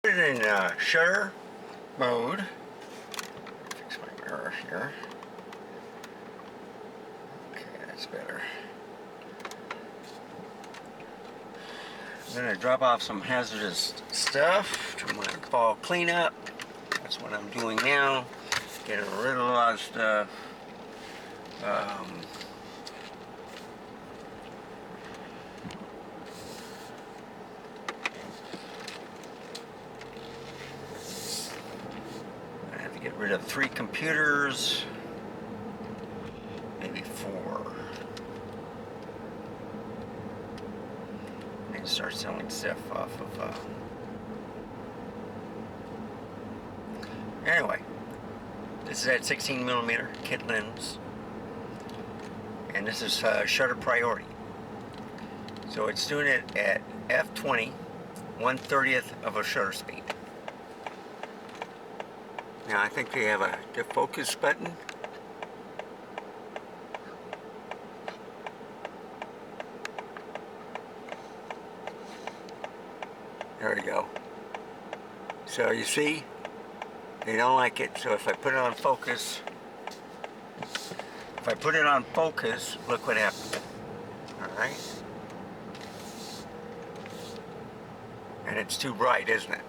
Put it in shutter mode. Fix my mirror here. Okay, that's better. I'm gonna drop off some hazardous stuff to my fall cleanup. That's what I'm doing now. Getting rid of a lot of stuff. I have to get rid of 3 computers, maybe 4. I need to start selling stuff off of. Anyway, this is at 16mm kit lens, and this is shutter priority. So it's doing it at f20, 1/30th of a shutter speed. Now I think they have a defocus button. There we go. So you see, they don't like it. So if I put it on focus, look what happens. All right. And it's too bright, isn't it?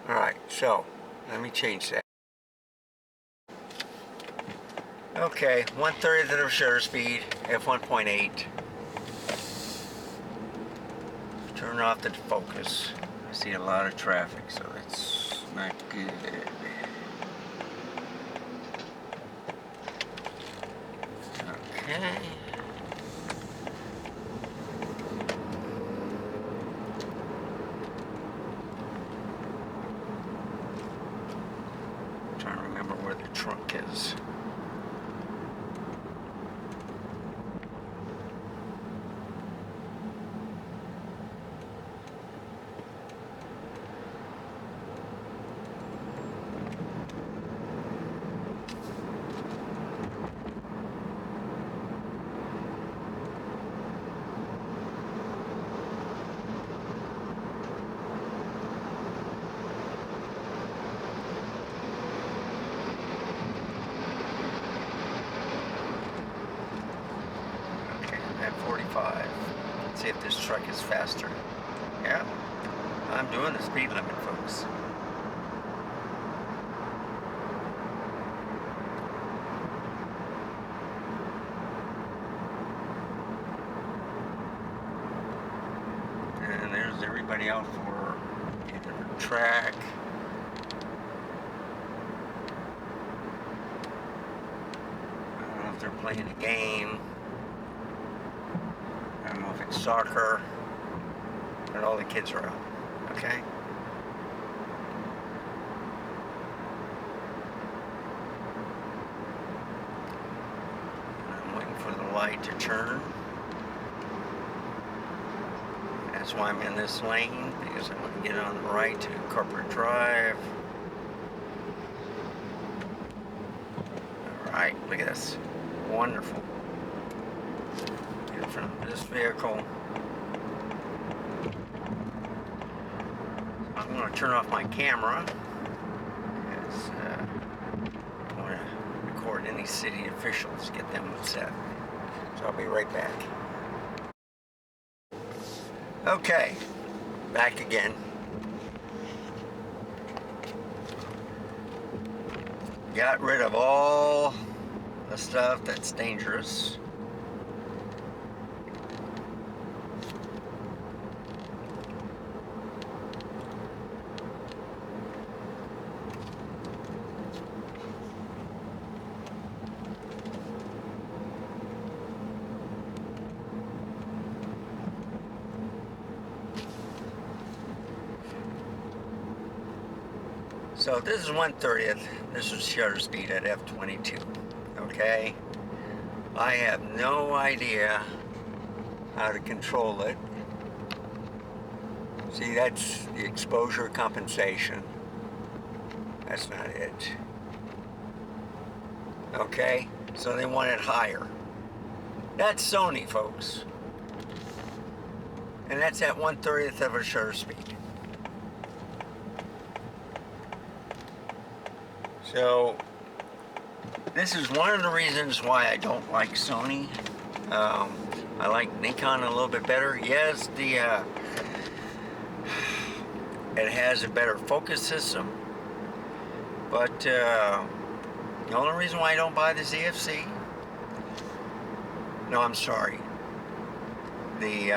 All right, so let me change that. Okay, 1/30th of shutter speed, f1.8. Turn off the focus. I see a lot of traffic, so that's not good. Okay. I'm trying to remember where the trunk is. At 45. Let's see if this truck is faster. Yeah, I'm doing the speed limit, folks. And there's everybody out for either track. I don't know if they're playing a game. I don't know if it's soccer, but all the kids are out, okay? I'm waiting for the light to turn. That's why I'm in this lane, because I want to get on the right to Corporate Drive. All right, look at this. Wonderful. From this vehicle. I'm going to turn off my camera because I want to record any city officials, get them upset. So I'll be right back. Okay, back again. Got rid of all the stuff that's dangerous. So this is 1/30th. This is shutter speed at f22. Okay? I have no idea how to control it. See, that's the exposure compensation. That's not it. Okay? So they want it higher. That's Sony, folks. And that's at 1/30th of a shutter speed. So this is one of the reasons why I don't like Sony. I like Nikon a little bit better. Yes, it has a better focus system, but the only reason why I don't buy the ZFC, no, I'm sorry, the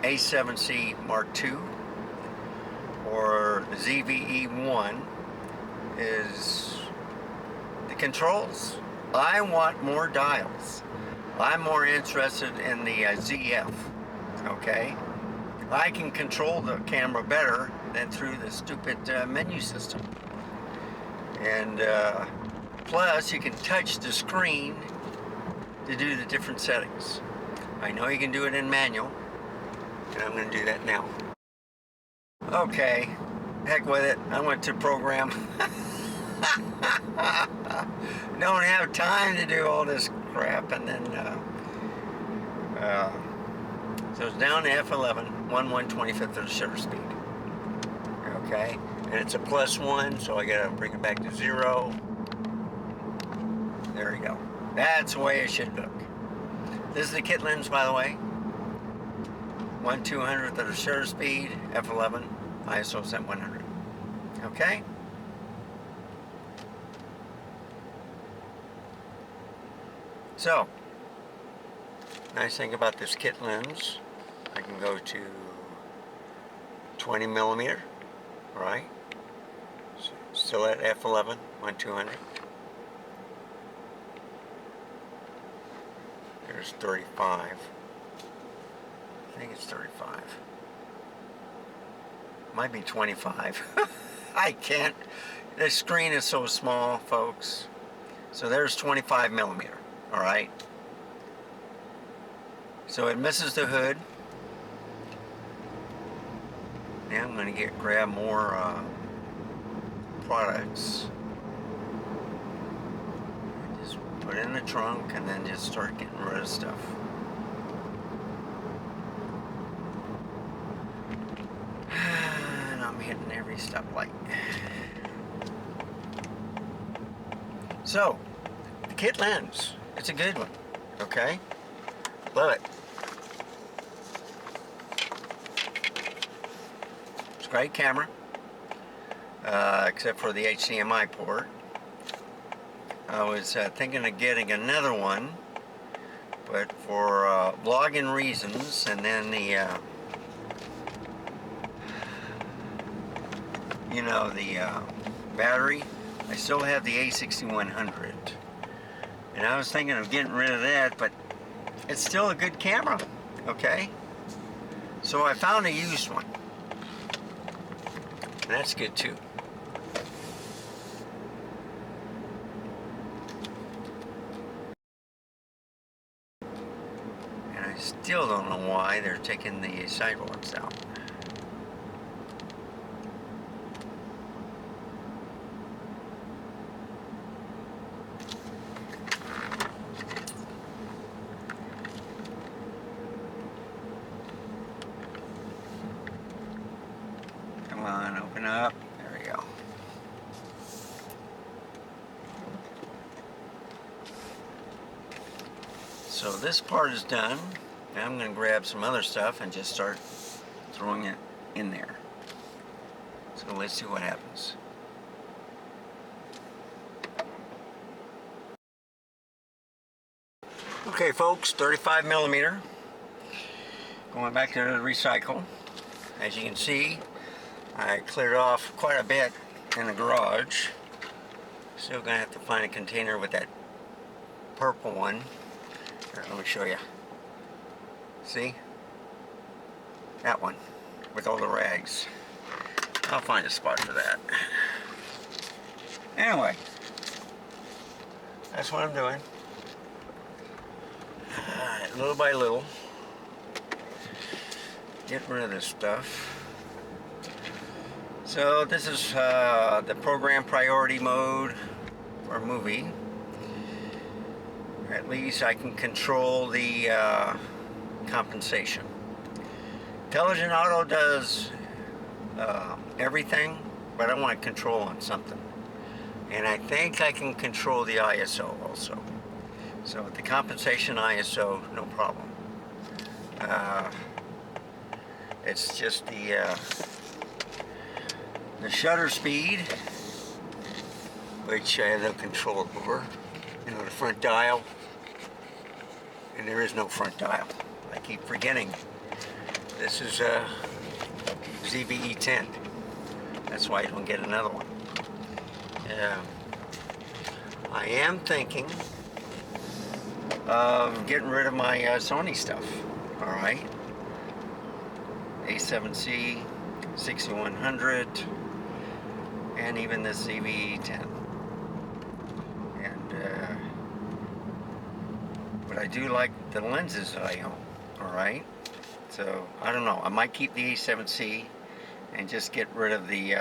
A7C Mark II or the ZV-E10 is the controls. I want more dials. I'm more interested in the ZF, okay? I can control the camera better than through the stupid menu system. And plus, you can touch the screen to do the different settings. I know you can do it in manual, and I'm going to do that now. Okay, heck with it. I went to program. Don't have time to do all this crap, and then so it's down to F11, 1/125th of the shutter speed. Okay, and it's a +1, so I gotta bring it back to 0. There we go. That's the way it should look. This is the kit lens, by the way. 1/200th of the shutter speed, F11, ISO 7100. Okay. So, nice thing about this kit lens, I can go to 20 millimeter, right? Still at F11, 1/200. There's 35. I think it's 35. Might be 25. I can't. The screen is so small, folks. So there's 25 millimeter. All right. So it misses the hood. Now I'm going to grab more products. Just put it in the trunk and then just start getting rid of stuff. And I'm hitting every stoplight. So, the kit lens. It's a good one, okay? Love it. It's a great camera, except for the HDMI port. I was thinking of getting another one, but for vlogging reasons, and then the, you know, the battery, I still have the A6100. And I was thinking of getting rid of that, but it's still a good camera, okay? So I found a used one. And that's good too. And I still don't know why they're taking the sidewalks out. Come on, open up. There we go. So this part is done. Now I'm going to grab some other stuff and just start throwing it in there. So let's see what happens. Okay folks, 35 millimeter. Going back to the recycle. As you can see, I cleared off quite a bit in the garage. Still gonna have to find a container with that purple one. Here, let me show you. See? That one with all the rags. I'll find a spot for that. Anyway, that's what I'm doing. Little by little, getting rid of this stuff. So this is the program priority mode for a movie. At least I can control the compensation. Intelligent Auto does everything, but I want control on something. And I think I can control the ISO also. So with the compensation ISO, no problem. It's just the shutter speed, which I have no control over. You know, the front dial, and there is no front dial. I keep forgetting. This is ZV-E10. That's why I don't get another one. I am thinking of getting rid of my Sony stuff. All right, A7C, 6100, and even this ZV-E10. And but I do like the lenses that I own. All right, so I don't know. I might keep the A7C and just get rid of the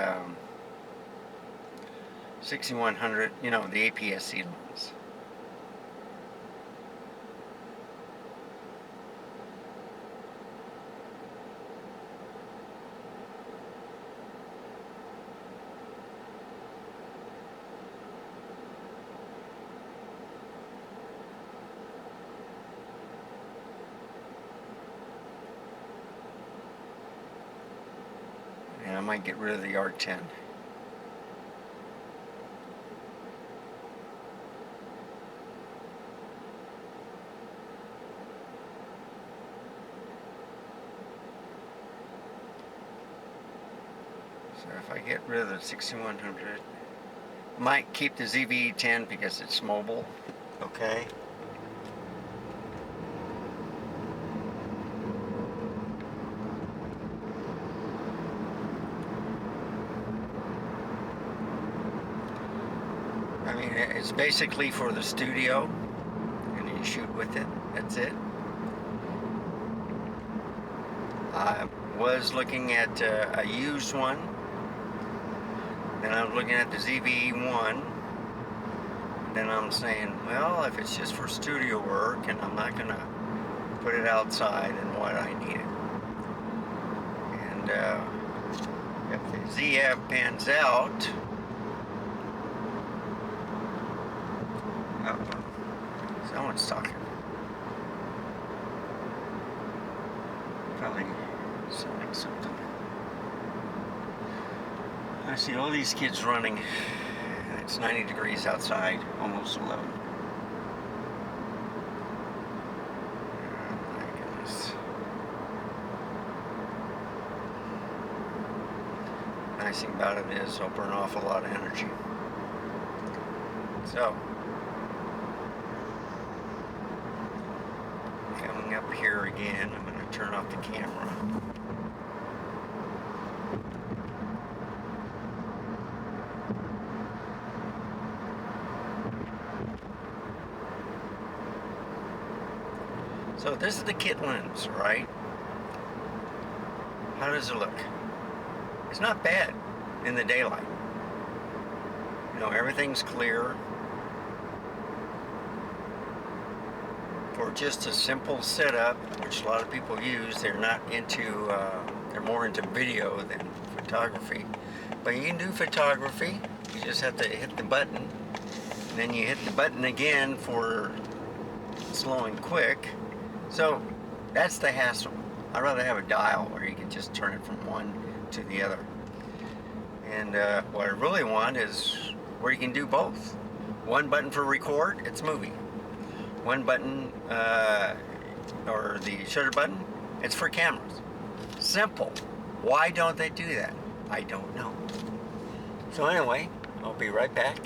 6100, you know, the APS-C lens. And I might get rid of the R10. So if I get rid of the 6100, might keep the ZV-E10 because it's mobile, okay? I mean, it's basically for the studio, and you shoot with it, that's it. I was looking at a used one. Then I was looking at the ZV-E1. Then I'm saying, well, if it's just for studio work and I'm not going to put it outside, then why do I need it? And if the ZF pans out, someone's talking. Probably selling something. I see all these kids running, and it's 90 degrees outside, almost 11. Oh my goodness. Nice thing about it is it'll burn off a lot of energy. So, coming up here again, I'm going to turn off the camera. So this is the kit lens, right? How does it look? It's not bad in the daylight. You know, everything's clear. For just a simple setup, which a lot of people use, they're not into, they're more into video than photography. But you can do photography. You just have to hit the button. And then you hit the button again for slow and quick. So that's the hassle. I'd rather have a dial where you can just turn it from one to the other. And what I really want is where you can do both. One button for record, it's movie. One button, or the shutter button, it's for cameras. Simple. Why don't they do that? I don't know. So anyway, I'll be right back.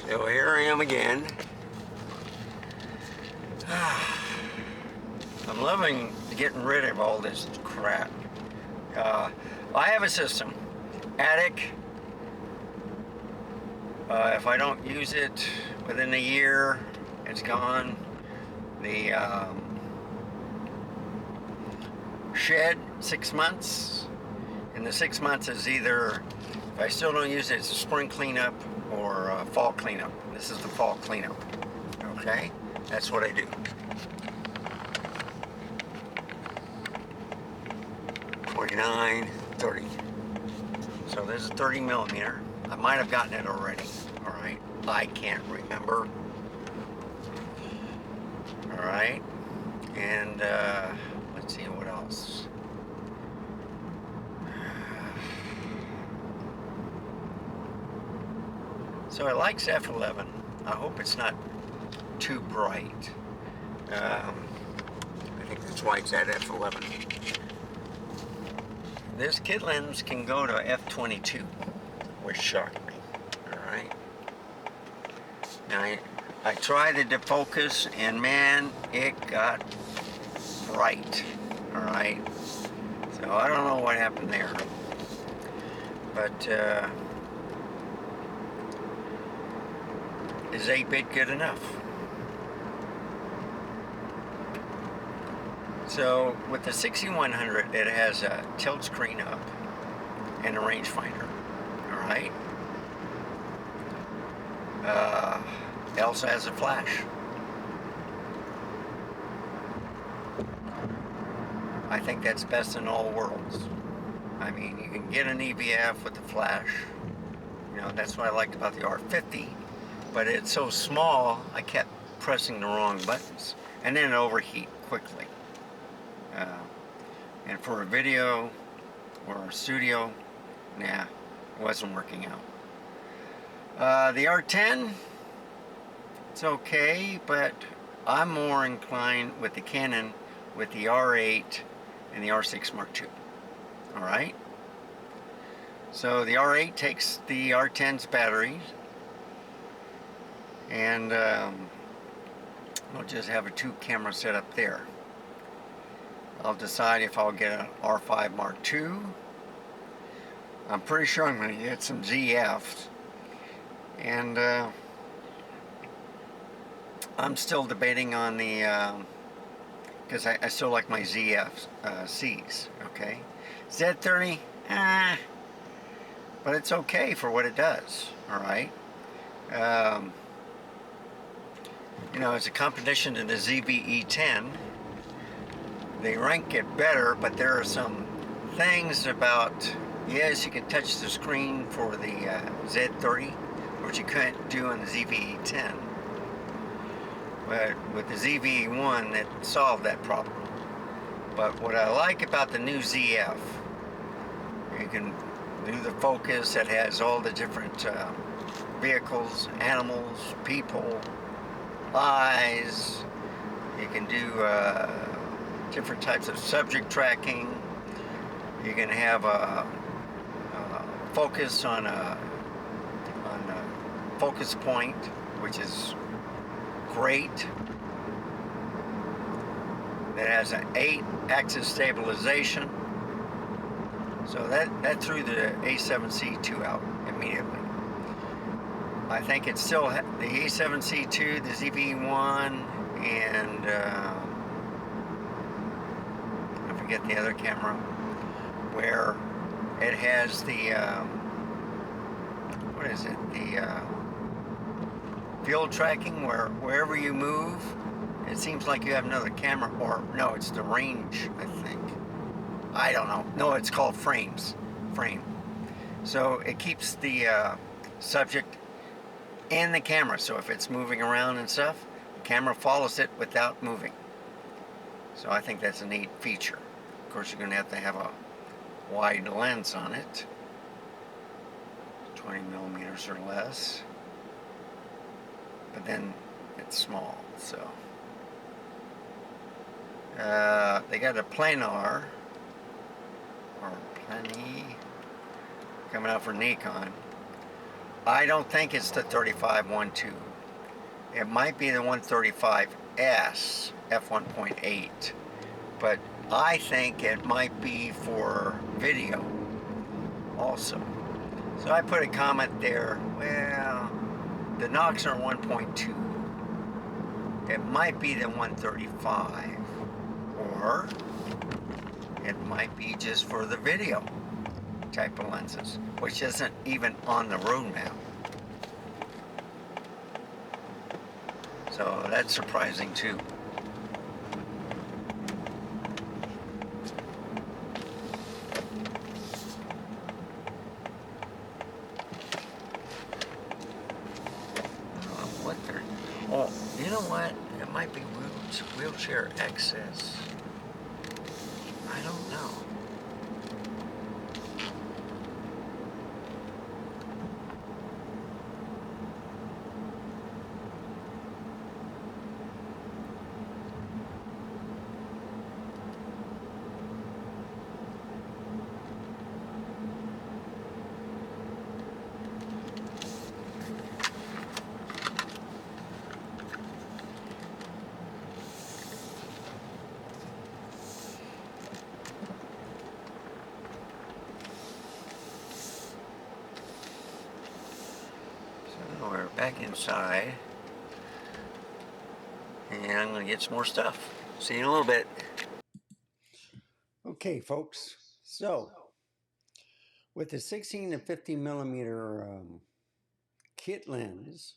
So here I am again. I'm loving getting rid of all this crap. I have a system. Attic. If I don't use it within a year, it's gone. The shed, 6 months. And the 6 months is either, if I still don't use it, it's a spring cleanup or fall cleanup. This is the fall cleanup. Okay? That's what I do. 49, 30. So this is 30 millimeter. I might have gotten it already. All right, I can't remember. All right, and let's see what else. So it likes f11. I hope it's not too bright. I think that's why it's at f11. This kit lens can go to f22, which shocked me. All right. Now I tried to defocus, and man, it got bright. All right. So I don't know what happened there, but is 8-bit good enough? So with the 6100, it has a tilt screen up and a rangefinder. All right. It also has a flash. I think that's best in all worlds. I mean, you can get an EVF with the flash. You know, that's what I liked about the R50. But it's so small, I kept pressing the wrong buttons, and then it overheat quickly. And for a video or a studio, nah, it wasn't working out. The R10, it's okay, but I'm more inclined with the Canon with the R8 and the R6 Mark II. All right. So the R8 takes the R10's batteries, and I'll just have a 2-camera setup there. I'll decide if I'll get an R5 Mark II. I'm pretty sure I'm going to get some ZFs, and I'm still debating on the because I still like my C's. Okay, Z30, but it's okay for what it does. All right. You know, it's a competition to the ZV-E10. They rank it better, but there are some things about, yes, you can touch the screen for the Z30, which you couldn't do on the ZV-E10. But with the ZV-E1, it solved that problem. But what I like about the new ZF, you can do the focus that has all the different vehicles, animals, people, eyes. You can do different types of subject tracking. You can have a focus on a focus point, which is great. It has an 8-axis stabilization, so that threw the A7C2 out immediately. I think it's still the A7C2, the ZV-E1, and get the other camera, where it has the what is it, the field tracking, where wherever you move it seems like you have another camera, or no, it's the range, I think. I don't know. No, it's called frame. So it keeps the subject in the camera, so if it's moving around and stuff, the camera follows it without moving. So I think that's a neat feature. Of course, you're going to have a wide lens on it, 20 millimeters or less, but then it's small. So they got a planar or plani coming out for Nikon. I don't think it's the 35-1.2. It might be the 135S f1.8, but I think it might be for video also. So I put a comment there, well, the Nox are 1.2. It might be the 135, or it might be just for the video type of lenses, which isn't even on the roadmap. So that's surprising too. wheelchair access. I don't know. So we're back inside, and I'm going to get some more stuff. See you in a little bit. Okay, folks. So, with the 16 to 50 millimeter kit lens,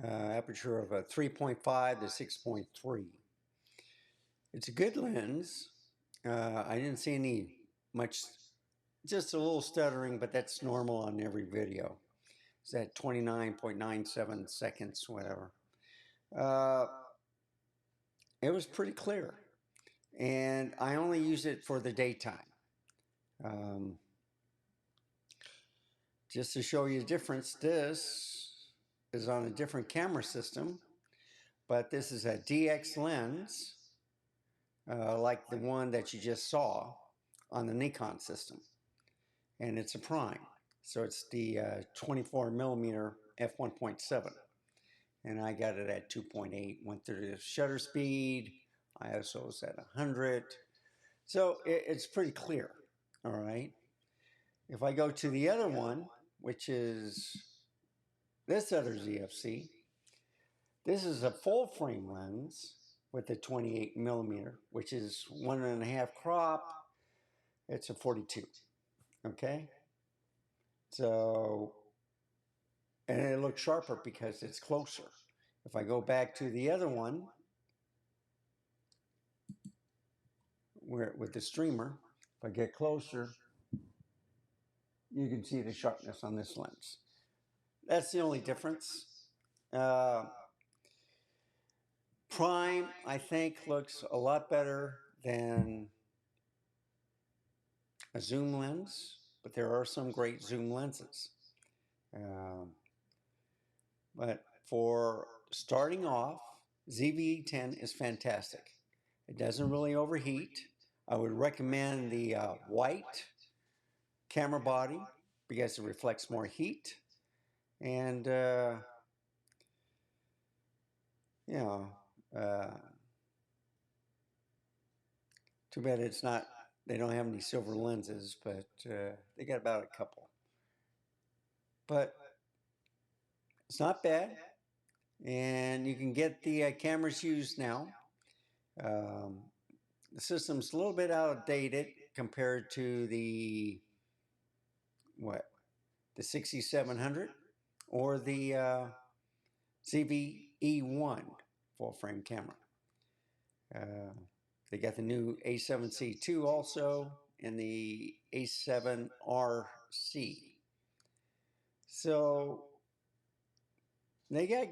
aperture of a 3.5 to 6.3, it's a good lens. I didn't see any much, just a little stuttering, but that's normal on every video. It's at 29.97 seconds, whatever. It was pretty clear, and I only use it for the daytime. Just to show you the difference, this is on a different camera system, but this is a DX lens, like the one that you just saw on the Nikon system, and it's a prime. So it's the 24 millimeter f1.7, and I got it at 2.8, went through the shutter speed, ISO is at 100, so it's pretty clear, all right? If I go to the other one, which is this other ZFC, this is a full frame lens with a 28 millimeter, which is 1.5 crop. It's a 42, okay? So, and it looks sharper because it's closer. If I go back to the other one, where with the streamer, if I get closer, you can see the sharpness on this lens. That's the only difference. Prime, I think, looks a lot better than a zoom lens, but there are some great zoom lenses. But for starting off, ZV-E10 is fantastic. It doesn't really overheat. I would recommend the white camera body because it reflects more heat. And, you know, too bad it's not, they don't have any silver lenses, but they got about a couple. But it's not bad. And you can get the cameras used now. The system's a little bit outdated compared to the, the 6700 or the ZV-E10 full frame camera. They got the new A7C2 also and the A7RC. So they got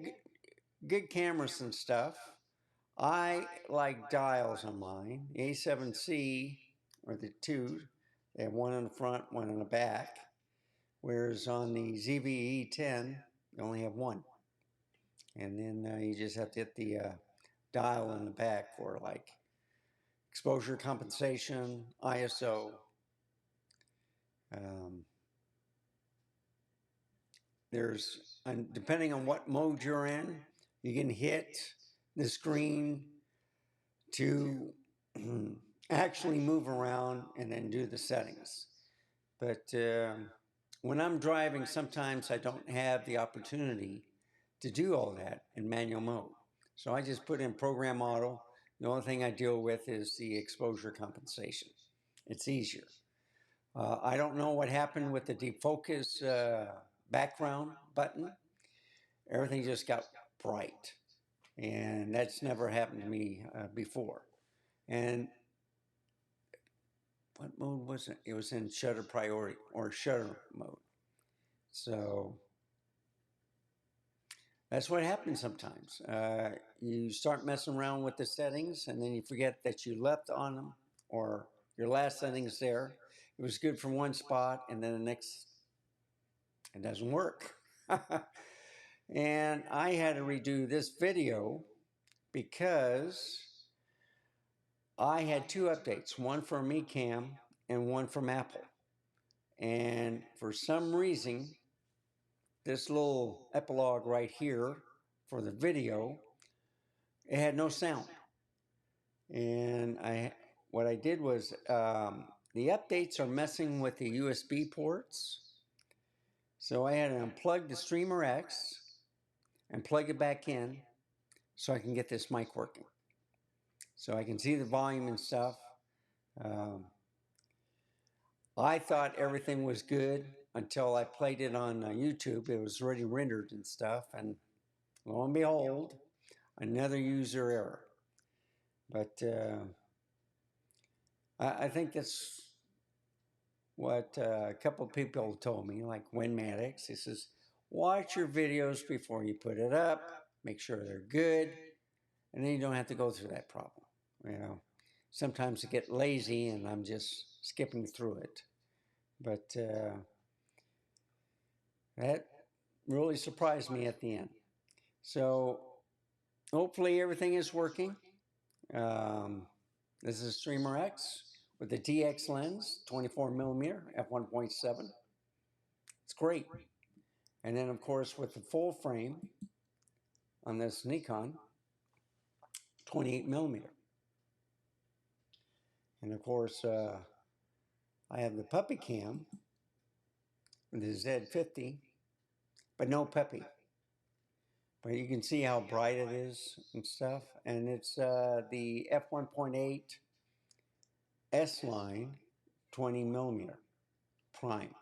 good cameras and stuff. I like dials on mine. The A7C, or the two, they have one on the front, one on the back. Whereas on the ZV-E10, you only have one. And then you just have to hit the dial in the back for like exposure compensation, ISO. Depending on what mode you're in, you can hit the screen to actually move around and then do the settings. But when I'm driving, sometimes I don't have the opportunity to do all that in manual mode. So I just put in program auto. The only thing I deal with is the exposure compensation. It's easier. I don't know what happened with the defocus background button. Everything just got bright. And that's never happened to me before. And what mode was it? It was in shutter priority or shutter mode. So That's what happens sometimes. You start messing around with the settings and then you forget that you left on them, or your last settings there. It was good for one spot and then the next, it doesn't work. And I had to redo this video because I had two updates, one from Ecamm and one from Apple. And for some reason, this little epilogue right here for the video, it had no sound. And what I did was the updates are messing with the USB ports. So I had to unplug the Streamer X and plug it back in so I can get this mic working. So I can see the volume and stuff. I thought everything was good until I played it on YouTube. It was already rendered and stuff. And lo and behold, another user error. But I think that's what a couple of people told me, like Winmatics. He says, watch your videos before you put it up, make sure they're good, and then you don't have to go through that problem. You know, sometimes I get lazy and I'm just skipping through it. But that really surprised me at the end. So hopefully everything is working. This is Streamer X with the TX lens, 24 millimeter f1.7. It's great. And then of course with the full frame on this Nikon, 28 millimeter. And of course I have the puppy cam with the Z50, but no puppy. But you can see how bright it is and stuff. And it's the f1.8 S line 20 millimeter prime.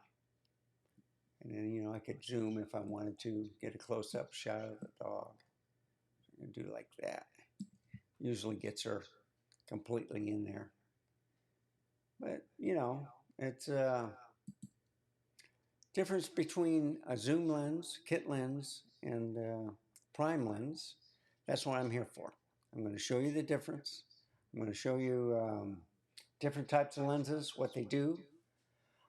And then, you know, I could zoom if I wanted to get a close-up shot of the dog. And do like that. Usually gets her completely in there. But, you know, it's a difference between a zoom lens, kit lens, and prime lens. That's what I'm here for. I'm going to show you the difference. I'm going to show you different types of lenses, what they do.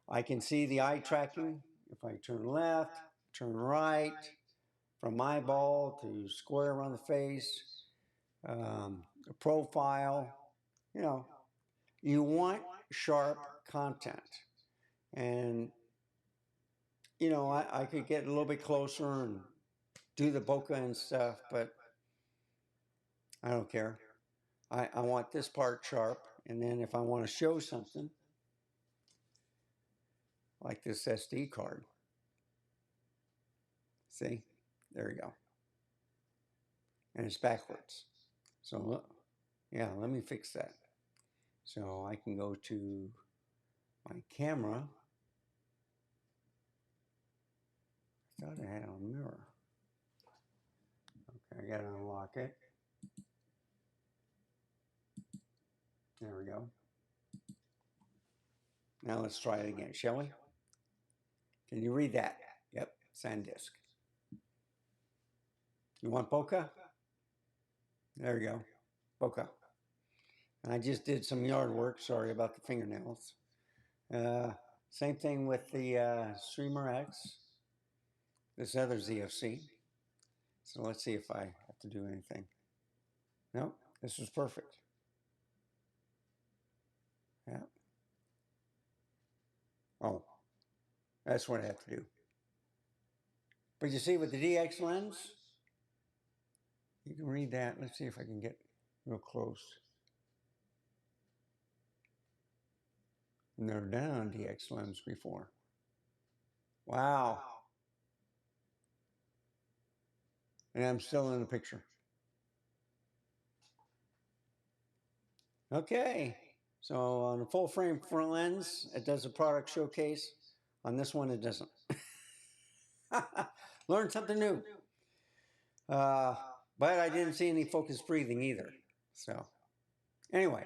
I can see the eye tracking if I turn left, turn right, from eyeball to square around the face, a profile. You know, you want sharp content. And, you know, I could get a little bit closer and do the bokeh and stuff, but I don't care. I want this part sharp. And then if I want to show something, like this SD card, see, there you go. And it's backwards. So, yeah, let me fix that. So I can go to my camera. I thought I had it on the mirror. Okay, I gotta unlock it. There we go. Now let's try it again, shall we? Can you read that? Yep, SanDisk. You want bokeh? There you go, bokeh. And I just did some yard work, sorry about the fingernails. Same thing with the Streamer X, this other ZFC. So let's see if I have to do anything. Nope, this was perfect. Yeah. Oh, that's what I have to do. But you see with the DX lens, you can read that. Let's see if I can get real close. I've never done on DX lens before. Wow. And I'm still in the picture. Okay. So on the full frame front lens, it does a product showcase. On this one, it doesn't. Learn something new. But I didn't see any focus breathing either. So anyway,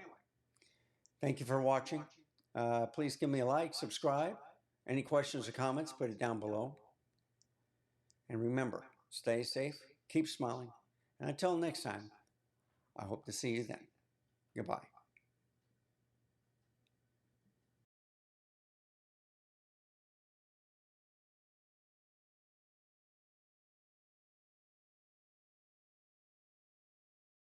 thank you for watching. Please give me a like, subscribe. Any questions or comments, put it down below. And remember, stay safe. keep smiling. And until next time, I hope to see you then. Goodbye.